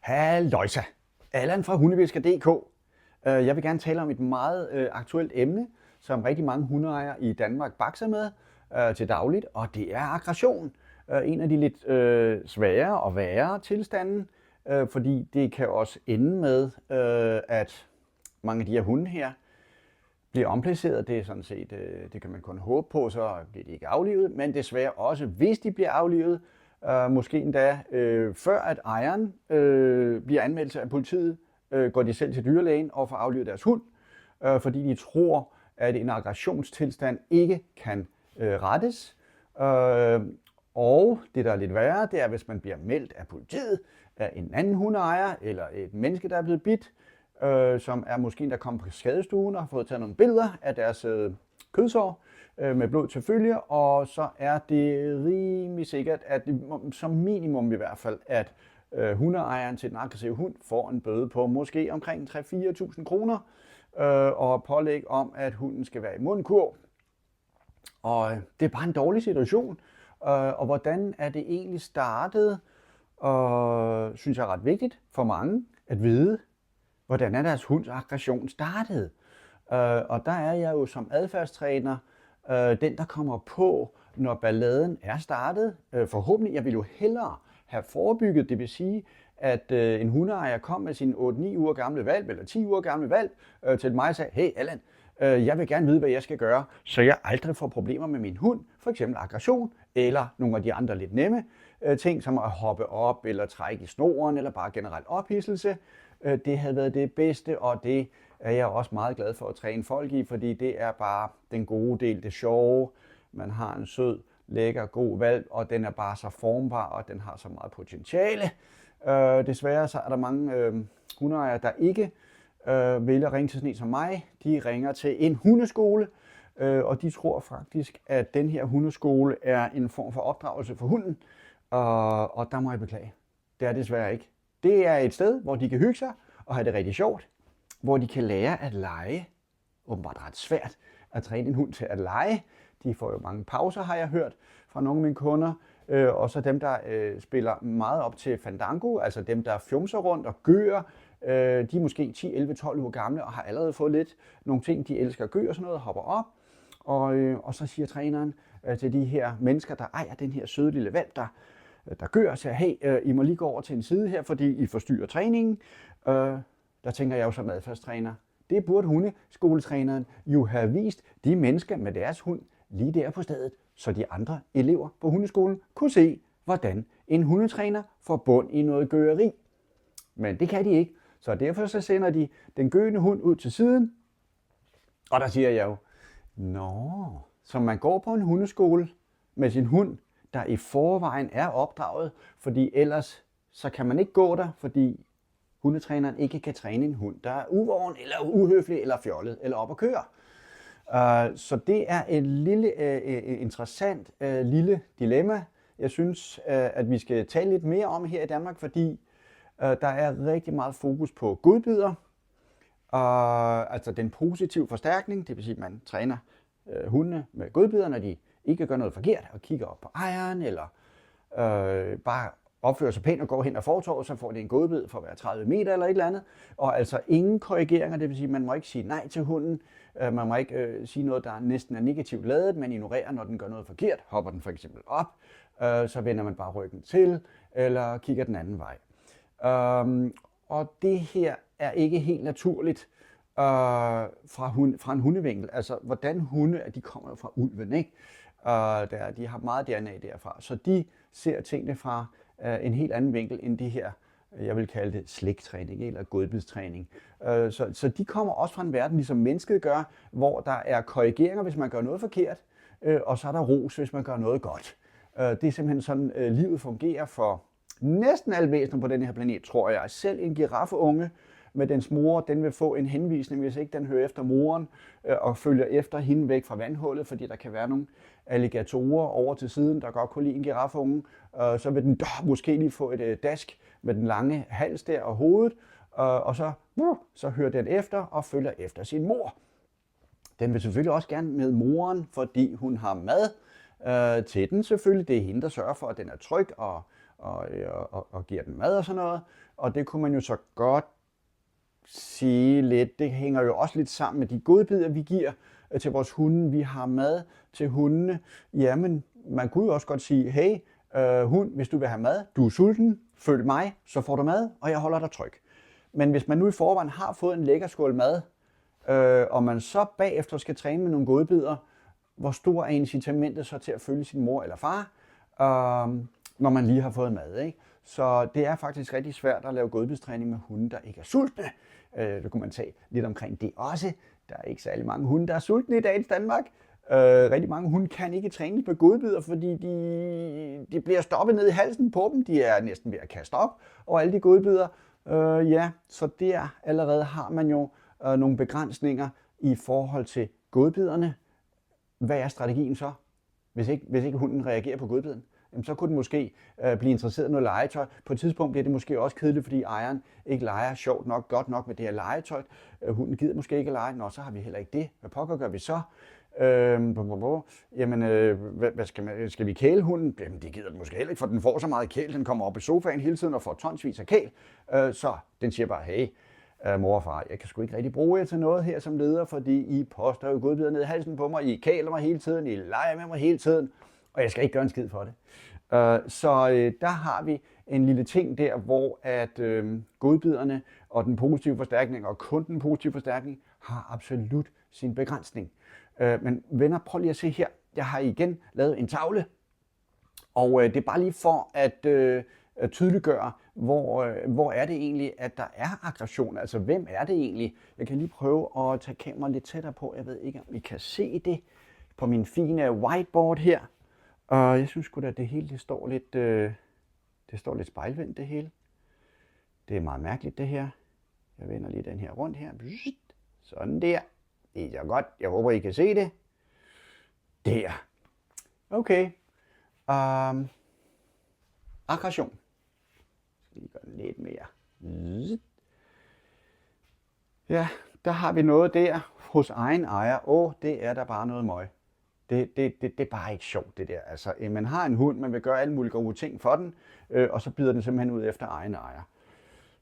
Halløjsa! Allan fra Hundevisker.dk. Jeg vil gerne tale om et meget aktuelt emne, som rigtig mange hundeejere i Danmark bakser med til dagligt, og det er aggression. En af de lidt svære og værre tilstande, fordi det kan også ende med, at mange af de her hunde her bliver omplaceret. Det er sådan set, det kan man kun håbe på, så bliver de ikke aflivet, men desværre også, hvis de bliver aflivet, måske endda før at ejeren bliver anmeldt af politiet, går de selv til dyrlægen og får aflivet deres hund, fordi de tror, at en aggressionstilstand ikke kan rettes. Og det, der er lidt værre, det er, hvis man bliver meldt af politiet af en anden hundeejer eller et menneske, der er blevet bidt, som er måske en, der kommer på skadestuen og har fået taget nogle billeder af deres kødsår med blod til følge, og så er det rimelig sikkert, at som minimum i hvert fald, at hundeejeren til den aggressive hund får en bøde på måske omkring 3-4.000 kroner og pålæg om, at hunden skal være i mundkurv. Og det er bare en dårlig situation. Og hvordan er det egentlig startet, synes jeg er ret vigtigt for mange at vide, hvordan er deres hunds aggression startet. Og der er jeg jo som adfærdstræner den, der kommer på, når balladen er startet. Forhåbentlig, jeg vil jo hellere have forebygget, det vil sige, at en hundeejer kom med sin 8-9 uger gamle hvalp, eller 10 uger gamle hvalp, til mig og sagde, hey Allan, jeg vil gerne vide, hvad jeg skal gøre, så jeg aldrig får problemer med min hund, for eksempel aggression, eller nogle af de andre lidt nemme ting, som at hoppe op, eller trække i snoren, eller bare generelt ophidselse. Det havde været det bedste, og det er jeg også meget glad for at træne folk i, fordi det er bare den gode del, det sjove. Man har en sød, lækker, god hvalp, og den er bare så formbar, og den har så meget potentiale. Desværre så er der mange hundeejere, der ikke vælger at ringe til sådan en som mig. De ringer til en hundeskole, og de tror faktisk, at den her hundeskole er en form for opdragelse for hunden. Og der må jeg beklage. Det er det desværre ikke. Det er et sted, hvor de kan hygge sig og have det rigtig sjovt, hvor de kan lære at lege. Åbenbart ret svært at træne en hund til at lege. De får jo mange pauser, har jeg hørt fra nogle af mine kunder. Og så dem, der spiller meget op til fandango, altså dem, der fjumser rundt og gør. De er måske 10, 11, 12 uger gamle og har allerede fået lidt nogle ting, de elsker at gøre og sådan noget, hopper op. Og så siger træneren til de her mennesker, der ejer den her søde lille hvalp, der gør, og siger, hey, I må lige gå over til en side her, fordi I forstyrrer træningen. Der tænker jeg jo som adfærdstræner, det burde hundeskoletræneren jo have vist de mennesker med deres hund lige der på stedet, så de andre elever på hundeskolen kunne se, hvordan en hundetræner får bund i noget gøgeri. Men det kan de ikke, så derfor så sender de den gøende hund ud til siden, og der siger jeg jo, så man går på en hundeskole med sin hund, der i forvejen er opdraget, fordi ellers så kan man ikke gå der, fordi hundetræneren ikke kan træne en hund, der er uvågen, eller uhøflig, eller fjollet, eller op at køre. Så det er et lille interessant lille dilemma, jeg synes, at vi skal tale lidt mere om her i Danmark, fordi der er rigtig meget fokus på godbidder, altså den positive forstærkning, det vil sige, at man træner hundene med godbidder, når de ikke gør noget forkert, og kigger op på ejeren, eller bare opfører sig pænt og går hen og fortorvet, så får de en godbid for at være 30 meter eller et eller andet. Og altså ingen korrigeringer, det vil sige, at man må ikke sige nej til hunden, man må ikke sige noget, der næsten er negativt ladet, man ignorerer, når den gør noget forkert, hopper den for eksempel op, så vender man bare ryggen til, eller kigger den anden vej. Og det her er ikke helt naturligt fra en hundevinkel. Altså, hvordan hunde, de kommer fra ulven, ikke? De har meget DNA derfra, så de ser tingene fra en helt anden vinkel end de her, jeg vil kalde det sliktræning eller godbidstræning. Så de kommer også fra en verden, ligesom mennesket gør, hvor der er korrigeringer, hvis man gør noget forkert, og så er der ros, hvis man gør noget godt. Det er simpelthen sådan, livet fungerer for næsten alle væsener på den her planet, tror jeg. Selv en giraffeunge med dens mor, den vil få en henvisning, hvis ikke den hører efter moren og følger efter hende væk fra vandhullet, fordi der kan være nogle alligatorer over til siden, der godt kunne lide en girafunge. Så vil den måske lige få et dask med den lange hals der og hovedet, og så hører den efter og følger efter sin mor. Den vil selvfølgelig også gerne med moren, fordi hun har mad til den selvfølgelig. Det er hende, der sørger for, at den er tryg og giver den mad og sådan noget. Og det kunne man jo så godt sige lidt, det hænger jo også lidt sammen med de godbidder, vi giver til vores hunde. Vi har mad til hundene. Jamen, man kunne jo også godt sige, hey, hund, hvis du vil have mad, du er sulten, følg mig, så får du mad, og jeg holder dig tryg. Men hvis man nu i forvejen har fået en lækker skål mad, og man så bagefter skal træne med nogle godbidder, hvor stor er incitamentet så til at følge sin mor eller far, når man lige har fået mad, ikke? Så det er faktisk rigtig svært at lave godbidstræning med hunde, der ikke er sultne. Det kunne man tage lidt omkring det også. Der er ikke særlig mange hunde, der er sultne i dagens Danmark. Rigtig mange hunde kan ikke trænes med godbidder, fordi de bliver stoppet ned i halsen på dem. De er næsten ved at kaste op over alle de godbidder. Så der allerede har man jo nogle begrænsninger i forhold til godbidderne. Hvad er strategien så, hvis ikke hunden reagerer på godbidden? Så kunne den måske blive interesseret i noget legetøj. På et tidspunkt bliver det måske også kedeligt, fordi ejeren ikke leger sjovt nok, godt nok med det her legetøj. Hunden gider måske ikke at lege. Nå, så har vi heller ikke det. Hvad pokker gør vi så? Skal vi kæle hunden? Jamen, det gider den måske heller ikke, for den får så meget kæl. Den kommer op i sofaen hele tiden og får tonsvis af kæl. Så den siger bare, hey, mor og far, jeg kan sgu ikke rigtig bruge jer til noget her som leder, fordi I poster jo godbidder ned i halsen på mig. I kæler mig hele tiden, I leger med mig hele tiden, og jeg skal ikke gøre en skid for det. Der har vi en lille ting der, hvor at godbidderne og den positive forstærkning og kun den positive forstærkning har absolut sin begrænsning. Men venner, prøv lige at se her. Jeg har igen lavet en tavle, og det er bare lige for at tydeliggøre, hvor er det egentlig, at der er aggression. Altså, hvem er det egentlig? Jeg kan lige prøve at tage kameraet lidt tættere på. Jeg ved ikke, om I kan se det på min fine whiteboard her. Og jeg synes sgu da, at det hele det står lidt spejlvendt, det hele. Det er meget mærkeligt, det her. Jeg vender lige den her rundt her. Sådan der. Det er så godt. Jeg håber, I kan se det. Der. Okay. Aggression. Jeg skal lige gøre den lidt mere. Ja, der har vi noget der hos egen ejer. Det er der bare noget møg. Det er bare ikke sjovt, det der. Altså, man har en hund, man vil gøre alle mulige gode ting for den, og så bider den simpelthen ud efter egen ejer.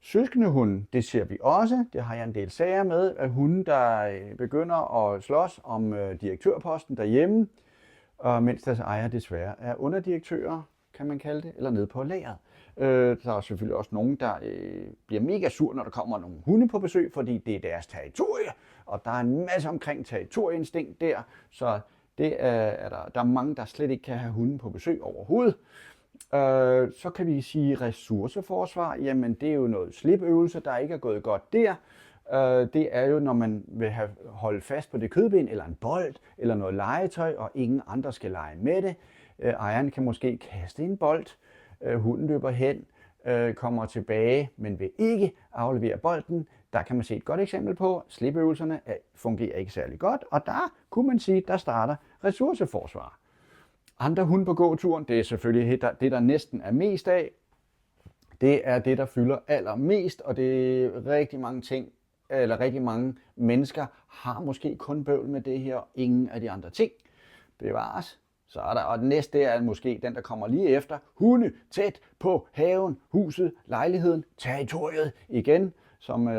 Søskendehunde, det ser vi også. Det har jeg en del sager med, at hunde, der begynder at slås om direktørposten derhjemme, mens deres ejer desværre er underdirektører, kan man kalde det, eller nede på lageret. Der er selvfølgelig også nogen, der bliver mega sur, når der kommer nogle hunde på besøg, fordi det er deres territorie, og der er en masse omkring territorieinstinkt der, så det er der er mange, der slet ikke kan have hunde på besøg overhovedet. Så kan vi sige ressourceforsvar. Jamen, det er jo noget slipøvelse, der ikke er gået godt der. Det er jo, når man vil holde fast på det kødben, eller en bold, eller noget legetøj, og ingen andre skal lege med det. Ejeren kan måske kaste en bold, hunden løber hen, kommer tilbage, men vil ikke aflevere bolden. Der kan man se et godt eksempel på, slipøvelserne fungerer ikke særlig godt, og der kunne man sige, der starter ressourceforsvar. Andre hunde på gåturen, det er selvfølgelig det, der næsten er mest af. Det er det, der fylder allermest, og det er rigtig mange mennesker har måske kun bøvl med det her, og ingen af de andre ting. Bevares. Så er der, og den næste er måske den, der kommer lige efter. Hunde tæt på haven, huset, lejligheden, territoriet igen, som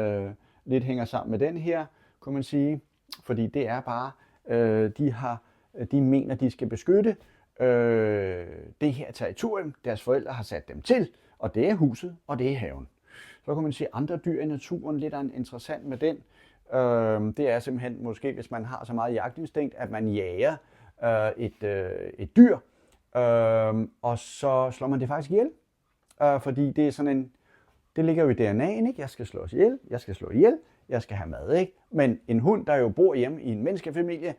lidt hænger sammen med den her, kunne man sige. Fordi det er bare, de mener, de skal beskytte det her territorium, deres forældre har sat dem til, og det er huset, og det er haven. Så kan man sige, andre dyr i naturen, lidt interessant med den, det er simpelthen måske, hvis man har så meget jagtinstinkt, at man jager et dyr, og så slår man det faktisk ihjel, fordi det er sådan en, det ligger jo i DNA'en, ikke? Jeg skal slås ihjel, jeg skal slå ihjel, jeg skal have mad, ikke? Men en hund, der jo bor hjemme i en menneskefamilie,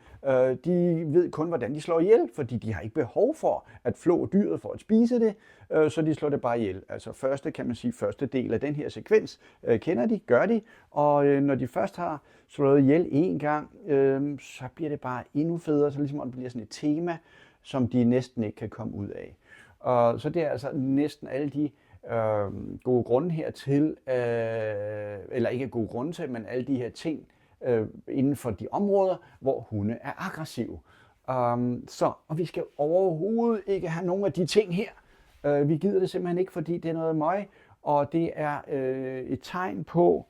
de ved kun, hvordan de slår ihjel, fordi de har ikke behov for at flå dyret for at spise det, så de slår det bare ihjel. Altså første del af den her sekvens kender de, gør de, og når de først har slået ihjel en gang, så bliver det bare endnu federe, så ligesom det bliver sådan et tema, som de næsten ikke kan komme ud af. Og så det er altså næsten alle de gode grunde hertil, eller ikke gode grunde til, men alle de her ting inden for de områder, hvor hunde er aggressive. Og vi skal overhovedet ikke have nogen af de ting her Vi gider det simpelthen ikke, fordi det er noget møg, og det er et tegn på,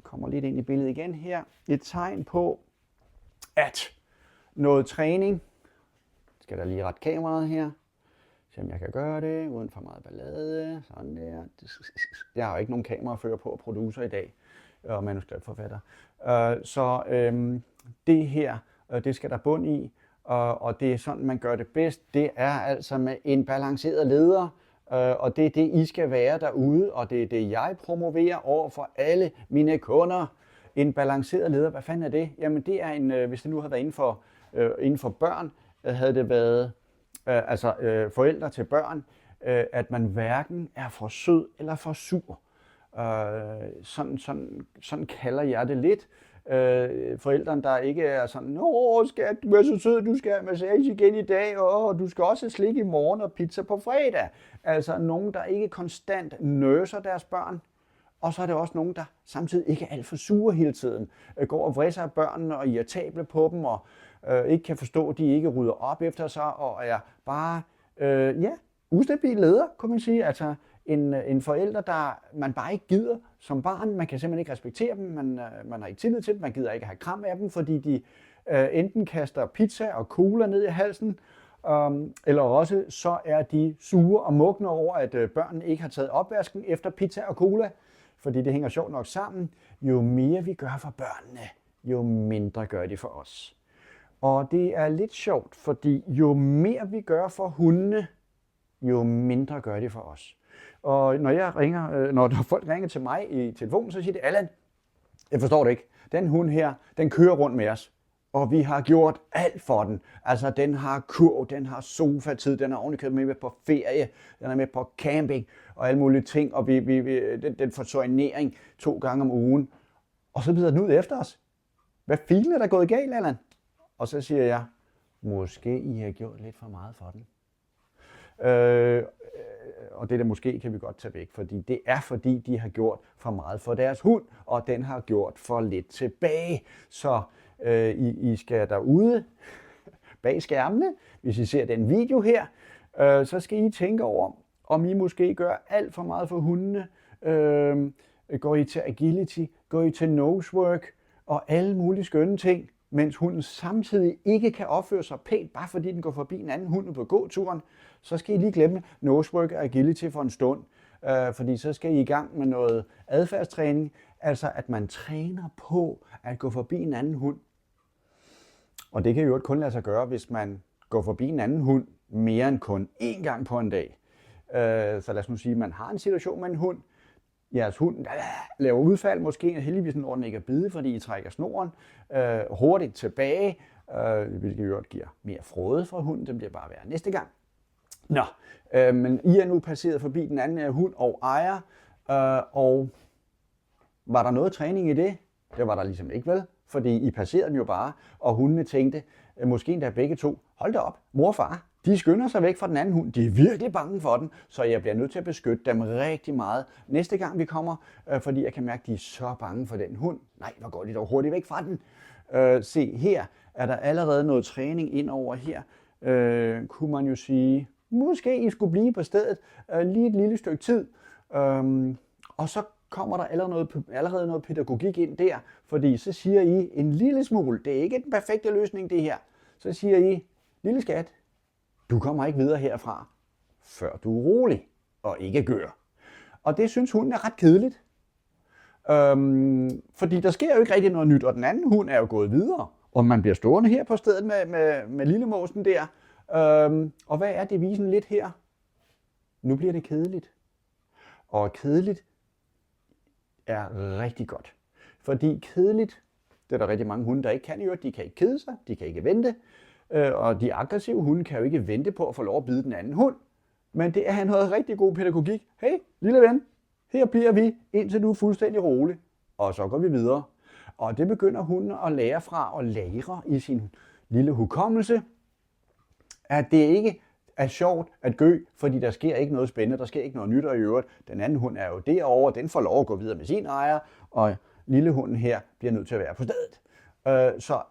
kommer lidt ind i billedet igen her, et tegn på, at noget træning, skal der lige rette kameraet her, se om jeg kan gøre det, uden for meget ballade, sådan der. Jeg har jo ikke nogen kamerafører på og producer i dag, og manuskriptforfatter. Så det her, det skal der bund i, og det er sådan, man gør det bedst. Det er altså med en balanceret leder, og det er det, I skal være derude, og det er det, jeg promoverer over for alle mine kunder. En balanceret leder, hvad fanden er det? Jamen det er en, hvis det nu havde været inden for børn, havde det været forældre til børn, at man hverken er for sød eller for sur. Sådan kalder jeg det lidt. Forældrene, der ikke er sådan, skat, du er så sød, du skal have massage igen i dag, og du skal også have slik i morgen og pizza på fredag. Altså nogen, der ikke konstant nøser deres børn. Og så er det også nogen, der samtidig ikke er alt for sure hele tiden. Går og vrisser af børnene og irritable på dem, og ikke kan forstå, at de ikke rydder op efter sig, og er bare, ustabil leder, kunne man sige. Altså en forælder, der man bare ikke gider som barn. Man kan simpelthen ikke respektere dem, man har ikke tillid til dem, man gider ikke have kram af dem, fordi de enten kaster pizza og cola ned i halsen, eller også så er de sure og mugne over, at børnene ikke har taget opvasken efter pizza og cola, fordi det hænger sjovt nok sammen. Jo mere vi gør for børnene, jo mindre gør de for os. Og det er lidt sjovt, fordi jo mere vi gør for hundene, jo mindre gør de for os. Og når folk ringer til mig i telefonen, så siger de, Allan, jeg forstår det ikke. Den hund her, den kører rundt med os, og vi har gjort alt for den. Altså, den har kurv, den har sofatid, den er ovenikøbet med på ferie, den er med på camping og alle mulige ting, og den får soignering 2 gange om ugen. Og så bider den ud efter os. Hvad filen er der gået galt, Allan? Og så siger jeg, måske I har gjort lidt for meget for den. Og det der måske kan vi godt tage væk, fordi det er fordi, de har gjort for meget for deres hund, og den har gjort for lidt tilbage. Så I skal derude bag skærmene, hvis I ser den video her, så skal I tænke over, om I måske gør alt for meget for hundene. Går I til agility, går I til nosework og alle mulige skønne ting, mens hunden samtidig ikke kan opføre sig pænt, bare fordi den går forbi en anden hund på gåturen, så skal I lige glemme nosework og agility for en stund, fordi så skal I i gang med noget adfærdstræning, altså at man træner på at gå forbi en anden hund. Og det kan jo kun lade sig gøre, hvis man går forbi en anden hund mere end kun 1 gang på en dag. Så lad os nu sige, at man har en situation med en hund, jeres hund laver udfald, måske heldigvis når den ikke er bide, fordi I trækker snoren hurtigt tilbage, hvilket jo giver mere fråde fra hunden, det bliver bare værre næste gang. Nå, men I er nu passeret forbi den anden hund og ejer, og var der noget træning i det? Det var der ligesom ikke, vel? Fordi I passerede den jo bare, og hundene tænkte, måske endda begge to, hold da op, mor og far, de skynder sig væk fra den anden hund. De er virkelig bange for den, så jeg bliver nødt til at beskytte dem rigtig meget næste gang vi kommer, fordi jeg kan mærke, at de er så bange for den hund. Nej, hvor går de dog hurtigt væk fra den. Se, her er der allerede noget træning ind over her. Kunne man jo sige, måske I skulle blive på stedet lige et lille stykke tid. Og så kommer der allerede noget pædagogik ind der, fordi så siger I en lille smule, det er ikke den perfekte løsning det her, så siger I, lille skat, du kommer ikke videre herfra, før du er rolig og ikke gør. Og det synes hunden er ret kedeligt, fordi der sker jo ikke rigtig noget nyt, og den anden hund er jo gået videre, og man bliver stående her på stedet med lillemåsen der, og hvad er devisen lidt her? Nu bliver det kedeligt. Og kedeligt er rigtig godt. Fordi kedeligt, det er der rigtig mange hunde, der ikke kan. De kan ikke kede sig, de kan ikke vente. Og de aggressive hunde kan jo ikke vente på at få lov at bide den anden hund. Men det er noget rigtig god pædagogik. Hey, lille ven, her bliver vi, indtil du er fuldstændig rolig. Og så går vi videre. Og det begynder hunden at lære fra og lære i sin lille hukommelse, at det ikke er sjovt at gø, fordi der sker ikke noget spændende, der sker ikke noget nyt og i øvrigt. Den anden hund er jo derovre, den får lov at gå videre med sin ejer, og lille hunden her bliver nødt til at være på stedet. Så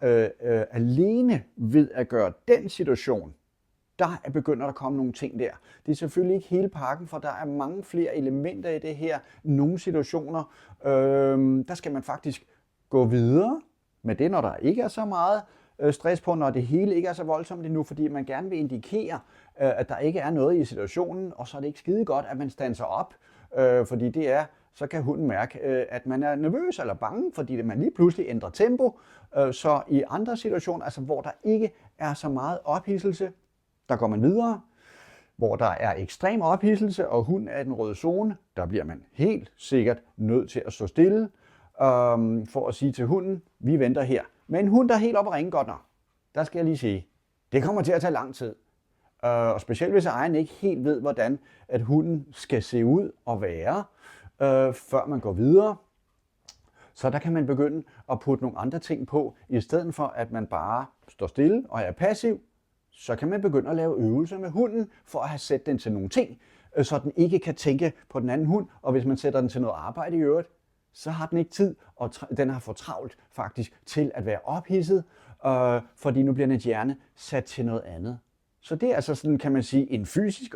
alene ved at gøre den situation der begynder der at komme nogle ting der. Det er selvfølgelig ikke hele pakken, for der er mange flere elementer i det her. Nogle situationer, der skal man faktisk gå videre med det, når der ikke er så meget stress på, når det hele ikke er så voldsomt endnu, fordi man gerne vil indikere, at der ikke er noget i situationen, og så er det ikke skide godt, at man standser op, fordi det er, så kan hunden mærke, at man er nervøs eller bange, fordi man lige pludselig ændrer tempo. Så i andre situationer, altså hvor der ikke er så meget ophidselse, der går man videre. Hvor der er ekstrem ophidselse, og hunden er i den røde zone, der bliver man helt sikkert nødt til at stå stille, for at sige til hunden, vi venter her. Men en hund, der er helt oppe at ringe godt nok, der skal jeg lige sige, det kommer til at tage lang tid. Og specielt hvis ejeren ikke helt ved, hvordan at hunden skal se ud og være, før man går videre. Så der kan man begynde at putte nogle andre ting på, i stedet for at man bare står stille og er passiv. Så kan man begynde at lave øvelser med hunden, for at have sat den til nogle ting, så den ikke kan tænke på den anden hund. Og hvis man sætter den til noget arbejde i øvrigt, så har den ikke tid, og den har for travlt faktisk til at være ophidset, fordi nu bliver dens hjerne sat til noget andet. Så det er altså sådan, kan man sige, en fysisk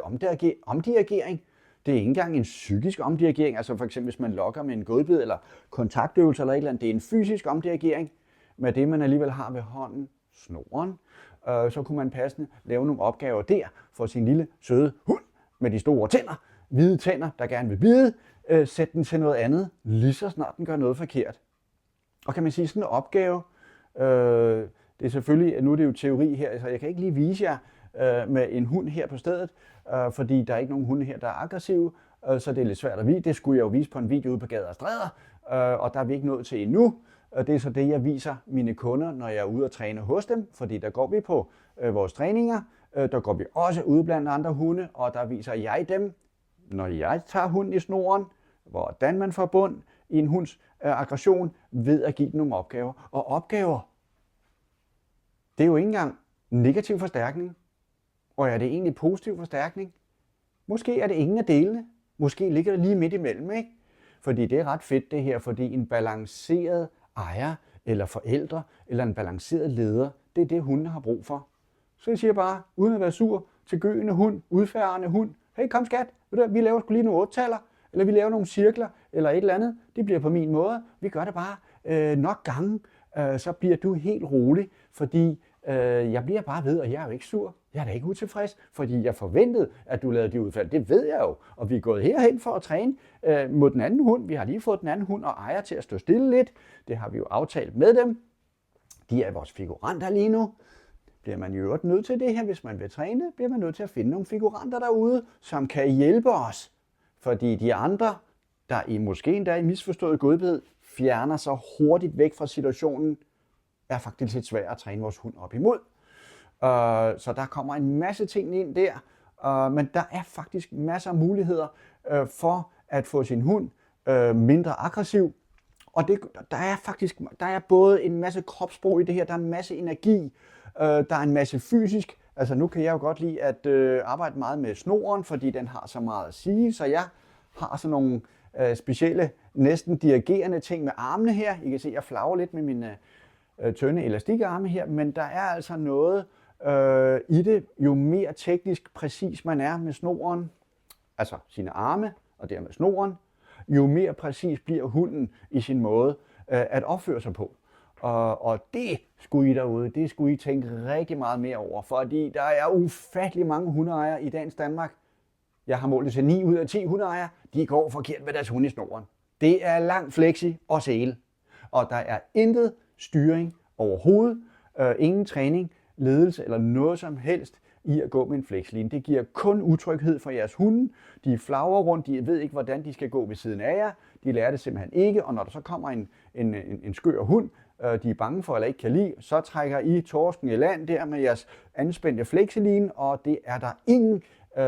omdirigering. Det er ikke engang en psykisk omdirigering, altså for eksempel hvis man lokker med en godbid eller kontaktøvelse eller et eller andet. Det er en fysisk omdirigering med det, man alligevel har ved hånden, snoren. Så kunne man passende lave nogle opgaver der for sin lille søde hund med de store tænder, hvide tænder, der gerne vil bide, sætte den til noget andet, lige så snart den gør noget forkert. Og kan man sige, sådan en opgave, det er selvfølgelig, nu er det jo teori her, så jeg kan ikke lige vise jer med en hund her på stedet, fordi der er ikke nogen hunde her, der er aggressive, så det er lidt svært at vise. Det skulle jeg jo vise på en video ude på gader og stræder, og der er vi ikke nået til endnu. Det er så det, jeg viser mine kunder, når jeg er ude og træne hos dem, fordi der går vi på vores træninger, der går vi også ude blandt andre hunde, og der viser jeg dem, når jeg tager hunden i snoren, hvordan man får bund i en hunds aggression ved at give den nogle opgaver. Og opgaver, det er jo ikke engang negativ forstærkning, og er det egentlig positiv forstærkning? Måske er det ingen af delene. Måske ligger det lige midt imellem, ikke? Fordi det er ret fedt det her, fordi en balanceret ejer eller forældre eller en balanceret leder, det er det, hunden har brug for. Så jeg siger bare, uden at være sur, til gøende hund, udfærdende hund, hey kom skat, vi laver sgu lige nogle 8-taller, eller vi laver nogle cirkler, eller et eller andet. Det bliver på min måde. Vi gør det bare nok gange, så bliver du helt rolig, fordi jeg bliver bare ved, og jeg er jo ikke sur. Jeg er da ikke utilfreds, fordi jeg forventede, at du lavede de udfald. Det ved jeg jo. Og vi er gået herhen for at træne mod den anden hund. Vi har lige fået den anden hund og ejer til at stå stille lidt. Det har vi jo aftalt med dem. De er vores figuranter lige nu. Bliver man i øvrigt nødt til det her, hvis man vil træne, bliver man nødt til at finde nogle figuranter derude, som kan hjælpe os. Fordi de andre, der i måske endda i misforstået godhed, fjerner sig hurtigt væk fra situationen, er faktisk lidt svært at træne vores hund op imod. Så der kommer en masse ting ind der, men der er faktisk masser af muligheder for at få sin hund mindre aggressiv. Og der er både en masse kropssprog i det her, der er en masse energi, der er en masse fysisk. Altså nu kan jeg jo godt lide at arbejde meget med snoren, fordi den har så meget at sige, så jeg har sådan nogle specielle, næsten dirigerende ting med armene her. I kan se, at jeg flagrer lidt med mine tynde elastikarme her, men der er altså noget i det, jo mere teknisk præcis man er med snoren, altså sine arme og dermed snoren, jo mere præcis bliver hunden i sin måde at opføre sig på. Og det skulle I derude, det skulle I tænke rigtig meget mere over, fordi der er ufattelig mange hundeejere i dagens Danmark. Jeg har målt det til 9 ud af 10 hundeejere, de går forkert med deres hund i snoren. Det er langt flexi og sele, og der er intet styring overhovedet, ingen træning, ledelse eller noget som helst i at gå med en flexline. Det giver kun utryghed for jeres hunde. De flagrer rundt, de ved ikke, hvordan de skal gå ved siden af jer. De lærer det simpelthen ikke, og når der så kommer en skør hund, de er bange for eller ikke kan lide, så trækker I torsken i land der med jeres anspændte flexeline, og det er der ingen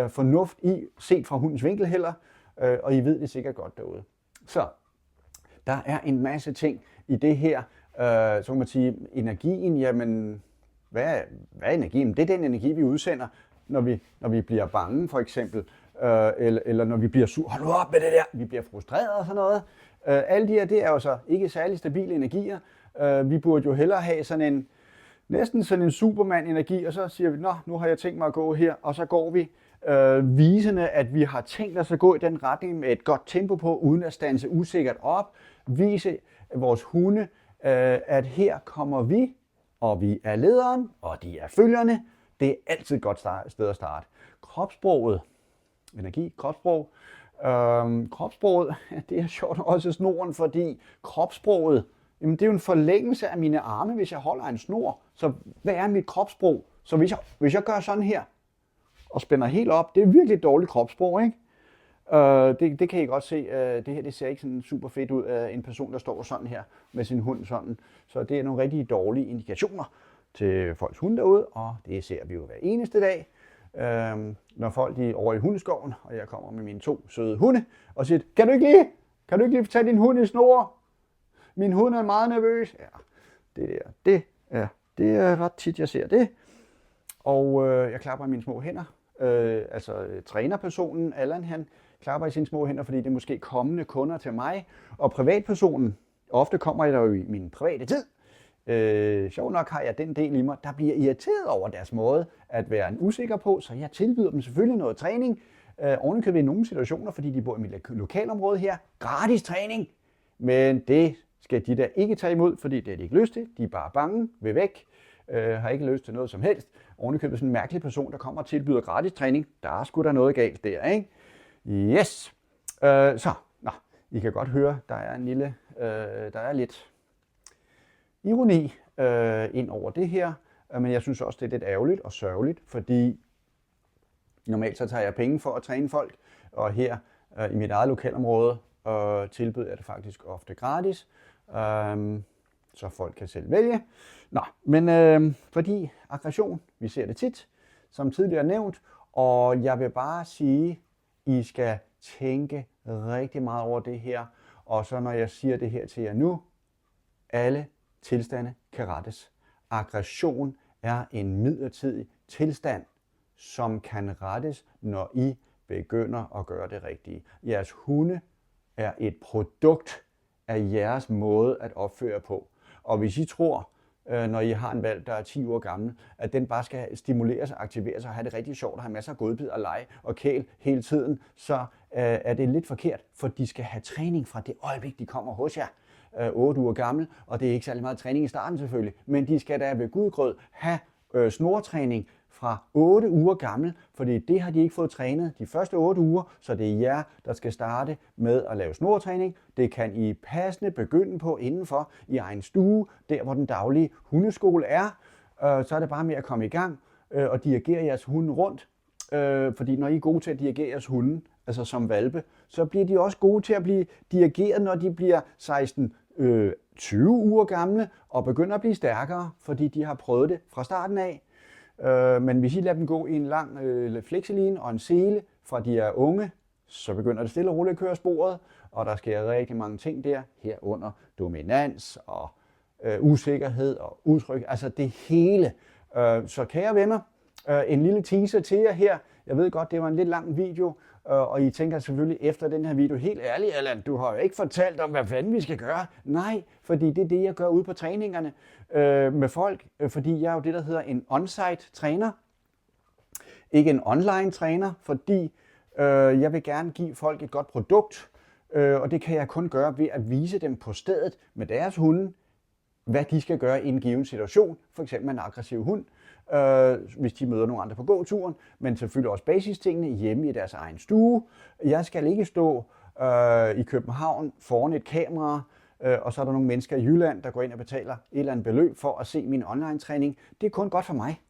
fornuft i, set fra hundens vinkel heller, og I ved det sikkert godt derude. Så der er en masse ting i det her, så kan man sige, energien, jamen, hvad er energien? Det er den energi, vi udsender, når vi bliver bange, for eksempel, eller når vi bliver sur. Hold nu op med det der! Vi bliver frustreret og sådan noget. Alle de her, det er jo så ikke særlig stabile energier. Vi burde jo hellere have sådan næsten sådan en Superman-energi, og så siger vi, nå, nu har jeg tænkt mig at gå her, og så går vi visende, at vi har tænkt os at gå i den retning med et godt tempo på, uden at standse usikkert op, vise vores hunde, at her kommer vi, og vi er lederen, og de er følgerne. Det er altid et godt sted at starte. Kropssproget, energi, kropssprog. Kropssproget, det er sjovt også snoren, fordi kropssproget, jamen det er jo en forlængelse af mine arme, hvis jeg holder en snor. Så hvad er mit kropssprog? Så hvis jeg gør sådan her, og spænder helt op, det er virkelig et dårligt kropssprog, ikke? Det kan I godt se. Det her det ser ikke sådan super fedt ud af en person, der står sådan her med sin hund sådan. Så det er nogle rigtig dårlige indikationer til folks hunde derude, og det ser vi jo hver eneste dag. Når folk er over i hundeskoven, og jeg kommer med mine 2 søde hunde, og siger, kan du ikke lige tage din hund i snor? Min hund er meget nervøs. Ja, det er ret tit, jeg ser det. Og jeg klapper i mine små hænder. Trænerpersonen, Allan, han klapper i sine små hænder, fordi det er måske kommende kunder til mig. Og privatpersonen, ofte kommer jeg der jo i min private tid. Sjov nok har jeg den del i mig, der bliver irriteret over deres måde at være usikker på, så jeg tilbyder dem selvfølgelig noget træning. Ovenikøbet i nogle situationer, fordi de bor i mit lokalområde her. Gratis træning, men det skal de da ikke tage imod, fordi det er de ikke lyst til. De er bare bange, vil væk, har ikke lyst til noget som helst. Ovenikøbet sådan en mærkelig person, der kommer og tilbyder gratis træning. Der er sgu da noget galt der, ikke? Yes! I kan godt høre, der er lidt ironi ind over det her, men jeg synes også, det er lidt ærgerligt og sørgeligt, fordi normalt så tager jeg penge for at træne folk, og her i mit eget lokalområde tilbyder jeg det faktisk ofte gratis, så folk kan selv vælge. Fordi aggression, vi ser det tit, som tidligere nævnt, og jeg vil bare sige, I skal tænke rigtig meget over det her, og så når jeg siger det her til jer nu, alle tilstande kan rettes. Aggression er en midlertidig tilstand, som kan rettes, når I begynder at gøre det rigtige. Jeres hunde er et produkt af jeres måde at opføre på. Og hvis I tror, når I har en valp, der er 10 år gammel, at den bare skal stimuleres og aktiveres og have det rigtig sjovt og have masser af godbid og lege og kæl hele tiden, så er det lidt forkert, for de skal have træning fra det øjeblik, de kommer hos jer. 8 uger gammel, og det er ikke særlig meget træning i starten selvfølgelig, men de skal da ved gudgrød have snortræning fra 8 uger gammel, fordi det har de ikke fået trænet de første 8 uger, så det er jer, der skal starte med at lave snortræning. Det kan I passende begynde på indenfor i egen stue, der hvor den daglige hundeskole er. Så er det bare med at komme i gang og dirigere jeres hunde rundt, fordi når I er gode til at dirigere jeres hunde, altså som hvalpe, så bliver de også gode til at blive dirigeret, når de bliver 20 uger gamle og begynder at blive stærkere, fordi de har prøvet det fra starten af. Men hvis I lader dem gå i en lang flekseline og en sele, fra de er unge, så begynder det stille og roligt at køre sporet, og der sker rigtig mange ting der, herunder dominans og usikkerhed og utryg, altså det hele. Så kære venner, en lille teaser til jer her. Jeg ved godt, det var en lidt lang video, og I tænker selvfølgelig efter den her video, helt ærligt, Allan, du har jo ikke fortalt om, hvad fanden vi skal gøre. Nej, fordi det er det, jeg gør ude på træningerne med folk, fordi jeg er jo det, der hedder en on-site træner, ikke en online træner, fordi jeg vil gerne give folk et godt produkt, og det kan jeg kun gøre ved at vise dem på stedet med deres hunde, hvad de skal gøre i en given situation, for eksempel en aggressiv hund, hvis de møder nogle andre på gåturen, men selvfølgelig også basistingene hjemme i deres egen stue. Jeg skal ikke stå i København foran et kamera, og så er der nogle mennesker i Jylland, der går ind og betaler et eller andet beløb for at se min online-træning. Det er kun godt for mig,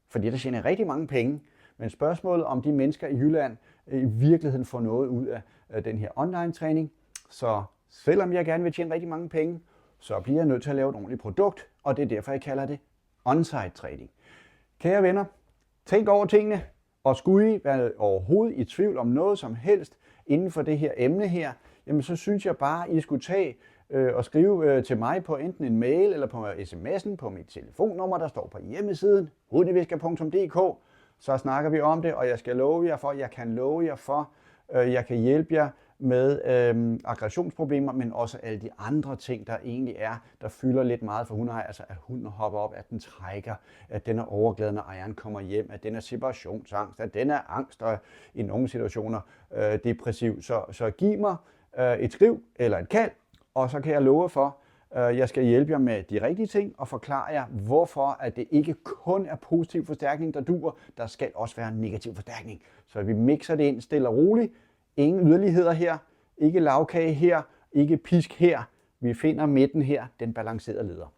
fordi der tjener rigtig mange penge. Men spørgsmålet om de mennesker i Jylland i virkeligheden får noget ud af den her online-træning, så selvom jeg gerne vil tjene rigtig mange penge, så bliver jeg nødt til at lave et ordentligt produkt, og det er derfor, jeg kalder det on-site trading. Kære venner, tænk over tingene, og skulle I være overhovedet i tvivl om noget som helst inden for det her emne her, jamen så synes jeg bare, I skulle tage og skrive til mig på enten en mail eller på sms'en på mit telefonnummer, der står på hjemmesiden, hundevisker.dk. Så snakker vi om det, og jeg kan love jer for, jeg kan hjælpe jer med aggressionsproblemer, men også alle de andre ting, der egentlig er, der fylder lidt meget for hundeejer. Altså at hunden hopper op, at den trækker, at den er overglad, når ejeren kommer hjem, at den er separationsangst, at den er angst og i nogle situationer depressiv. Så giv mig et skriv eller et kald, og så kan jeg love for, jeg skal hjælpe jer med de rigtige ting og forklare jer, hvorfor at det ikke kun er positiv forstærkning, der duer. Der skal også være negativ forstærkning. Så vi mixer det ind stille og roligt. Ingen yderligheder her, ikke lavkage her, ikke pisk her. Vi finder midten her, den balancerede leder.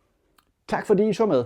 Tak fordi I så med.